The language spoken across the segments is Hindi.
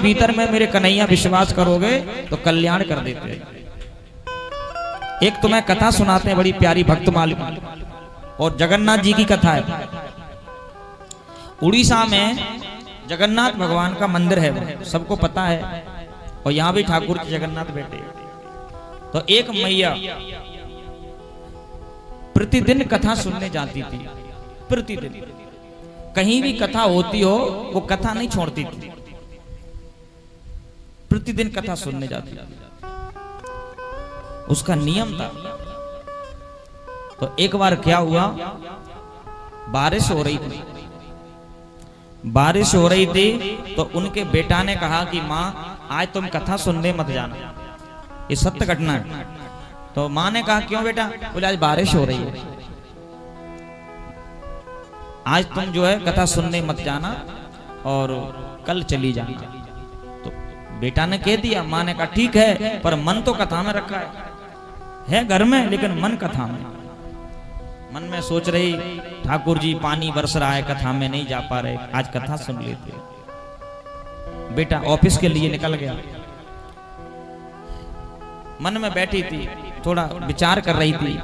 भीतर में मेरे कन्हैया विश्वास करोगे तो कल्याण कर देते हैं। एक तुम्हें कथा सुनाते हैं बड़ी प्यारी भक्तमाल और जगन्नाथ जी की कथा है। उड़ीसा में जगन्नाथ भगवान का मंदिर है, वो सबको पता है, और यहाँ भी ठाकुर जी जगन्नाथ बैठे। तो एक मैया प्रतिदिन कथा सुनने जाती थी, प्रतिदिन कहीं भी कथा होती हो वो कथा नहीं छोड़ती थी, प्रतिदिन कथा सुनने जाती थी, उसका नियम था। तो एक बार क्या हुआ, बारिश हो रही थी, बारिश हो रही थी तो उनके बेटा ने कहा कि माँ आज तुम कथा सुनने मत जाना, ये सत्य घटना है। तो माँ ने कहा क्यों बेटा? बोले आज बारिश हो रही है, आज तुम जो है कथा सुनने मत जाना और कल चली जाना। तो बेटा ने कह दिया, माँ ने कहा ठीक है, पर मन तो कथा में रखा है घर में, लेकिन मन कथा में। मन में सोच रही ठाकुर जी पानी बरस रहा है, कथा में नहीं जा पा रहे, आज कथा सुन लेते। बेटा ऑफिस के लिए निकल गया, मन में बैठी थी, थोड़ा विचार कर रही थी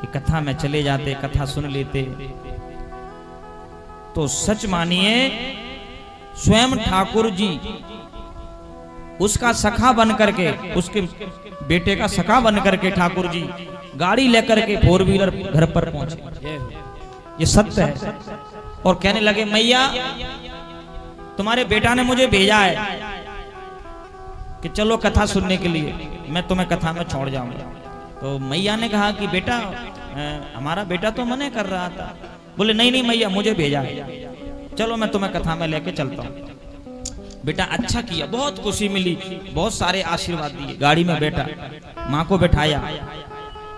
कि कथा में चले जाते, कथा सुन लेते। तो सच मानिए स्वयं ठाकुर जी उसका सखा बन करके, उसके बेटे का सखा बन करके ठाकुर जी गाड़ी लेकर के 4 व्हीलर घर पर पहुंचे। ये सत्य है। और कहने लगे मैया तुम्हारे बेटा ने मुझे भेजा है कि चलो कथा सुनने के लिए, मैं तुम्हें कथा में छोड़ जाऊंगा। तो मैया ने कहा कि बेटा हमारा बेटा तो मना कर रहा था। बोले नहीं नहीं मैया मुझे भेजा है, चलो मैं तुम्हें कथा में लेके चलता हूँ। बेटा अच्छा किया, बहुत खुशी मिली, बहुत सारे आशीर्वाद दिए। गाड़ी में बैठा, माँ को बैठाया,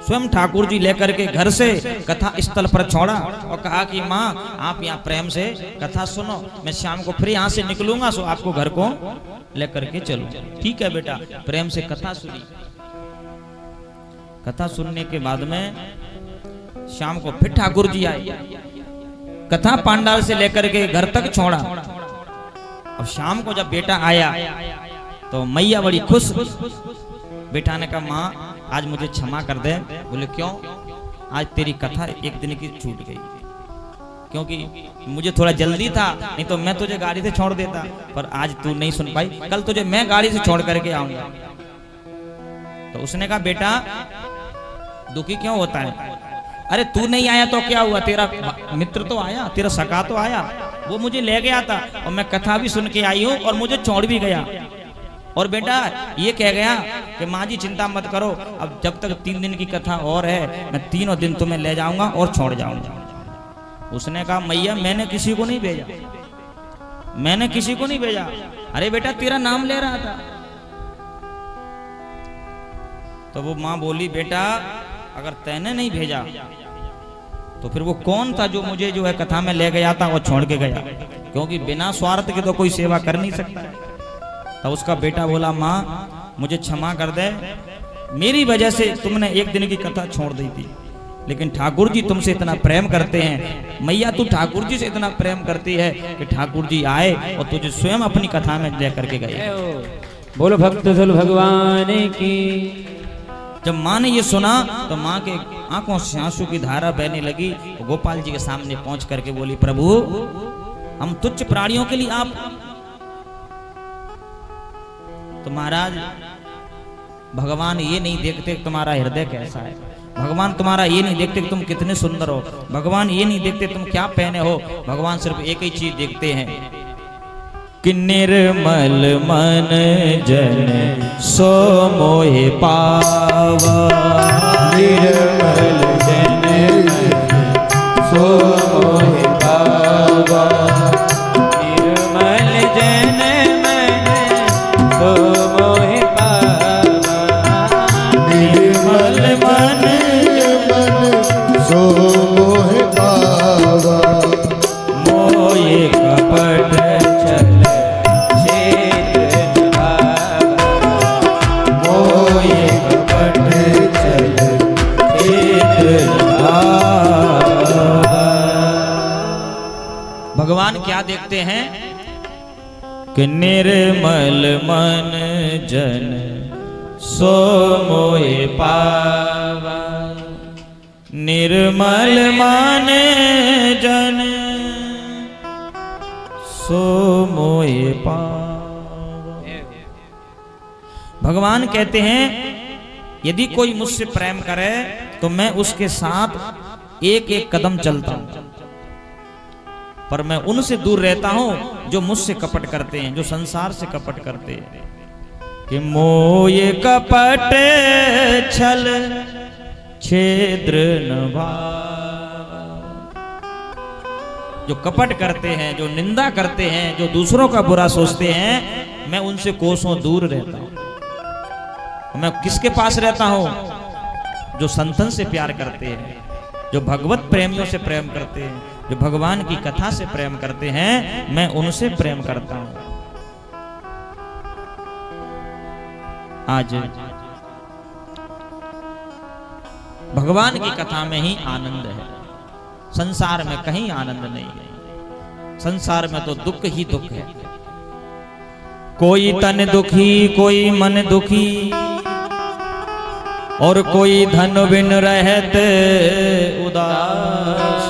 स्वयं ठाकुर जी लेकर के घर से कथा स्थल पर छोड़ा और कहा कि माँ आप यहाँ प्रेम से कथा सुनो, मैं शाम को फिर यहाँ से निकलूंगा, सो आपको घर को लेकर के चलूं। ठीक है बेटा, प्रेम से कथा सुनी। कथा सुनने के बाद में शाम को फिर ठाकुर जी आए, कथा पांडाल से लेकर के घर तक छोड़ा। अब शाम को जब बेटा आया तो मैया बड़ी खुश। बेटा ने कहा माँ आज मुझे क्षमा कर दे। बोले क्यों? आज तेरी कथा एक दिन की छूट गई, क्योंकि मुझे थोड़ा जल्दी था, नहीं तो मैं तुझे गाड़ी से छोड़ देता, पर आज तू नहीं सुन पाई, कल तुझे मैं गाड़ी से छोड़ करके आऊंगा। तो उसने कहा बेटा दुखी क्यों होता है? अरे तू नहीं आया तो क्या हुआ, तेरा मित्र तो आया, तेरा सखा तो आया, वो मुझे ले गया था और मैं कथा भी सुन के आई हूँ और मुझे छोड़ भी गया। और बेटा ये कह गया कि माँ जी चिंता मत करो, अब जब तक 3 दिन की कथा और है मैं 3 दिन तुम्हें ले जाऊंगा और छोड़ जाऊंगा। उसने कहा मैया मैंने किसी को नहीं भेजा, मैंने किसी को नहीं भेजा। अरे बेटा तेरा नाम ले रहा था। तो वो माँ बोली बेटा अगर तैने नहीं भेजा तो फिर वो कौन था जो मुझे जो है कथा में ले गया था और छोड़ के गया, क्योंकि बिना स्वार्थ के तो कोई सेवा कर नहीं सकता। तो उसका बेटा बोला माँ मुझे क्षमा कर दे, मेरी वजह से तुमने 1 दिन की कथा छोड़ दी थी, लेकिन ठाकुर जी तुमसे इतना प्रेम करते हैं। मैया तू ठाकुर जी से इतना प्रेम करती है कि ठाकुर जी आए और तुझे स्वयं अपनी कथा में ले करके गए। बोलो भक्त भगवान की। जब माँ ने ये सुना तो माँ के आंखों से आंसू की धारा बहने लगी। गोपाल जी के सामने पहुंच करके बोली प्रभु हम तुच्छ प्राणियों के लिए आप। तो महाराज भगवान ये नहीं देखते तुम्हारा हृदय कैसा है, भगवान तुम्हारा ये नहीं देखते कि तुम कितने सुंदर हो, भगवान ये नहीं देखते तुम क्या पहने हो, भगवान सिर्फ एक ही चीज देखते हैं कि निर्मल मन जन सो मोहे पावा। निर्मल जन सो मोहे पावा। निर्मल जन मन सो मोहे पावा। निर्मल मन सो मोहे पावा। मोये कपट चल मोये कपट चल भगवान क्या देखते हैं कि निर्मल मन जन सो मोहे पावा, निर्मल मन जन सो मोहे पावा। भगवान कहते हैं यदि कोई मुझसे प्रेम करे तो मैं उसके साथ एक एक कदम चलता हूं, पर मैं उनसे दूर रहता हूं जो मुझसे कपट करते हैं, जो संसार से कपट करते हैं। कि मोये कपट छल छेद्र न भावा, जो कपट करते हैं, जो निंदा करते हैं, जो दूसरों का बुरा सोचते हैं, मैं उनसे कोसों दूर रहता हूं। मैं किसके पास रहता हूं? जो संतन से प्यार करते हैं, जो भगवत प्रेमियों से प्रेम करते हैं, जो भगवान की कथा से प्रेम करते हैं, मैं उनसे प्रेम करता हूं। आज भगवान की कथा में ही आनंद है, संसार में कहीं आनंद नहीं है। संसार में तो दुख ही दुख है। कोई तन दुखी, कोई मन दुखी, और कोई धन बिन रहत उदास,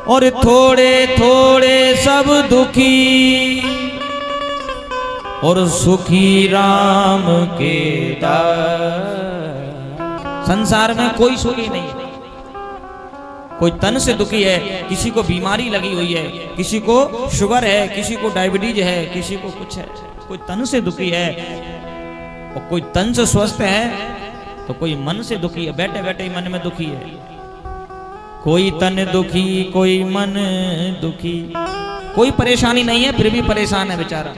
और थोड़े थोड़े सब दुखी, और सुखी राम के दास। संसार में कोई सुखी नहीं है। कोई तन से दुखी है, किसी को बीमारी लगी हुई है, किसी को शुगर है, किसी को डायबिटीज है, किसी को कुछ है। कोई तन से दुखी है, और कोई तन से स्वस्थ है, तो कोई मन से दुखी है, बैठे बैठे ही मन में दुखी है। कोई तन दुखी, कोई मन दुखी, कोई परेशानी नहीं है फिर भी परेशान है बेचारा।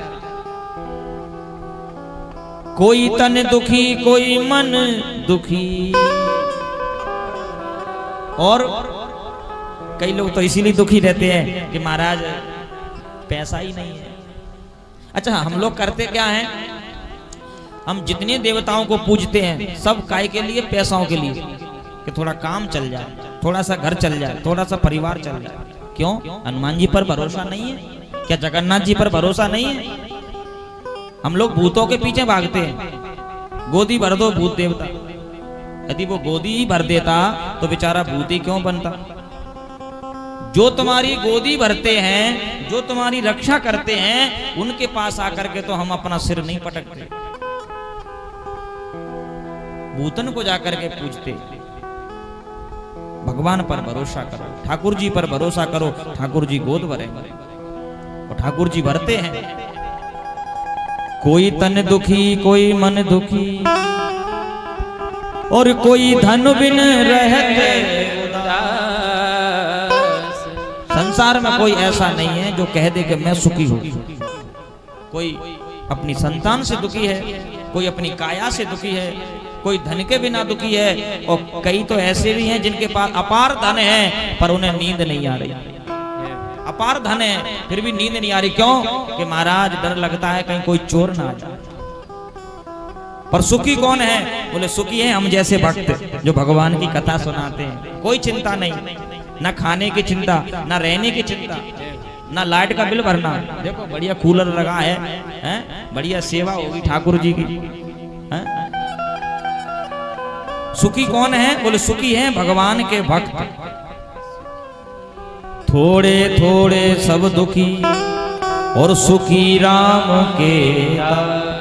कोई तन दुखी, कोई मन दुखी, और कई लोग तो इसीलिए दुखी रहते हैं कि महाराज पैसा ही नहीं है। अच्छा, हम लोग करते क्या हैं? हम जितने देवताओं को पूजते हैं सब काय के लिए? पैसाओं के लिए, कि थोड़ा काम चल जाए, थोड़ा सा घर चल जाए, थोड़ा सा परिवार चल जाए। क्यों? हनुमान जी पर भरोसा नहीं है क्या? जगन्नाथ जी पर भरोसा नहीं है? हम लोग भूतों के पीछे भागते हैं। गोदी भर दो भूत देवता, यदि वो गोदी ही भर देता तो बेचारा भूत ही क्यों बनता? जो तुम्हारी गोदी भरते हैं, जो तुम्हारी रक्षा करते हैं, उनके पास आकर के तो हम अपना सिर नहीं पटकते, भूतन को जाकर के पूछते। भगवान पर भरोसा करो, ठाकुर जी पर भरोसा करो, ठाकुर जी गोद भरेंगे, और ठाकुर जी भरते हैं। कोई तन दुखी, कोई मन दुखी, और कोई धन बिन रहते उदास। संसार में कोई ऐसा नहीं है जो कह दे कि मैं सुखी हूं। कोई अपनी संतान से दुखी है, कोई अपनी काया से दुखी है, कोई धन के बिना दुखी है, और कई तो ऐसे भी हैं जिनके पास अपार धन है पर उन्हें नींद नहीं आ रही। अपार धन है फिर भी नींद नहीं आ रही। क्यों? कि महाराज डर लगता है कहीं कोई चोर ना आ जाए। पर सुखी कौन है? बोले सुखी है हम जैसे भक्त जो भगवान की कथा सुनाते हैं। कोई चिंता नहीं, ना खाने की चिंता, ना रहने की चिंता, ना लाइट का बिल भरना। देखो बढ़िया कूलर लगा है? बढ़िया सेवा होगी ठाकुर जी की। सुखी कौन है? बोले सुखी है भगवान के भक्त। थोड़े थोड़े सब दुखी, और सुखी राम के दास।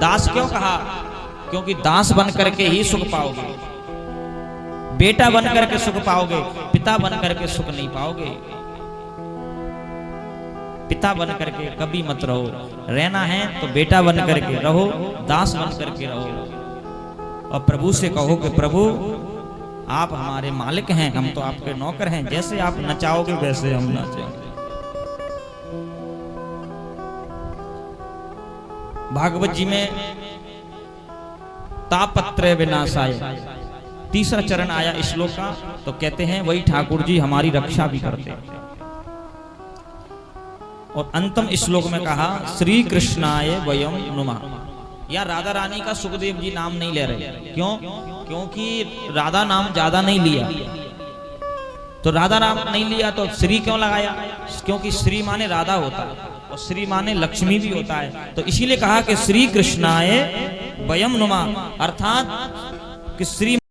दास क्यों कहा? क्योंकि दास बन करके ही सुख पाओगे, बेटा बन करके सुख पाओगे, पिता बन करके सुख नहीं पाओगे। पिता बन करके कभी मत रहो, रहना है तो बेटा बन करके रहो, दास बन करके रहो। और प्रभु से कहो कि प्रभु आप हमारे मालिक हैं, हम तो आपके नौकर हैं, जैसे आप नचाओगे वैसे हम नाचेंगे। भागवत जी में तापत्रय विनाशाय तीसरा चरण आया श्लोक का, तो कहते हैं वही ठाकुर जी हमारी रक्षा भी करते हैं। और अंतम श्लोक में कहा श्री कृष्णाय वयम नुमा। या राधा रानी का सुखदेव जी नाम नहीं ले रहे। क्यों? क्योंकि राधा नाम ज्यादा नहीं लिया, तो राधा नाम नहीं लिया तो श्री क्यों लगाया? क्योंकि श्री माने राधा होता है और श्री माने लक्ष्मी भी होता है, तो इसीलिए कहा कि श्री कृष्णाय वयम नुमा, अर्थात कि श्री